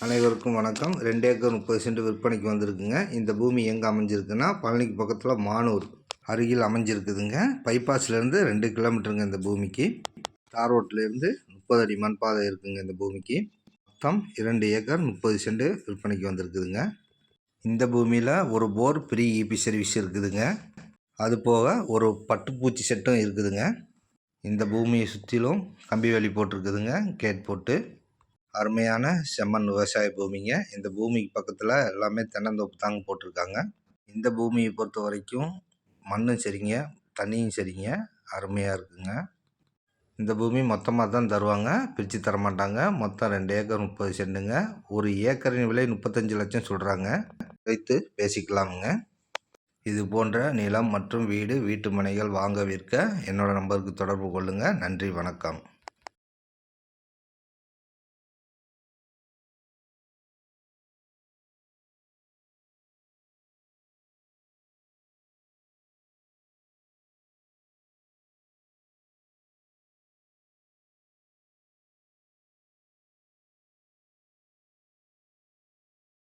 அனைவருக்கும் வணக்கம். 2 acre 30 send விற்பனைக்கு வந்திருக்குங்க. இந்த பூமி எங்கே அமைஞ்சிருக்குன்னா பழனிக்கு பக்கத்தில் மானூர் அருகில் அமைஞ்சிருக்குதுங்க. பைபாஸ்லேருந்து 2 கிலோமீட்டருங்க இந்த பூமிக்கு. தார் ரோட்லேருந்து 30 அடி மண் பாதை இருக்குங்க இந்த பூமிக்கு. மொத்தம் 2 ஏக்கர் 30 சென்ட் விற்பனைக்கு வந்திருக்குதுங்க. இந்த பூமியில் ஒரு போர் ஃப்ரீ இபி சர்வீஸ் இருக்குதுங்க. அது போக ஒரு பட்டுப்பூச்சி செட்டும் இருக்குதுங்க. இந்த பூமியை சுற்றிலும் கம்பி வேலி போட்டிருக்குதுங்க, கேட் போட்டு. அருமையான செம்மண் விவசாய பூமிங்க. இந்த பூமிக்கு பக்கத்தில் எல்லாமே தென்னந்தோப்பு தாங்க போட்டிருக்காங்க. இந்த பூமியை பொறுத்த வரைக்கும் மண்ணும் சரிங்க, தண்ணியும் சரிங்க, அருமையாக இருக்குங்க. இந்த பூமி மொத்தமாக தான் தருவாங்க, பிரித்து தரமாட்டாங்க. மொத்தம் 2 ஏக்கர் 30 சென்ட்டுங்க. ஒரு ஏக்கரின் விலை 35 லட்சம் சொல்கிறாங்க. வைத்து பேசிக்கலாமுங்க. இது போன்ற நிலம் மற்றும் வீட்டு மனைகள் வாங்க விற்க என்னோடய நம்பருக்கு தொடர்பு கொள்ளுங்கள். நன்றி, வணக்கம்.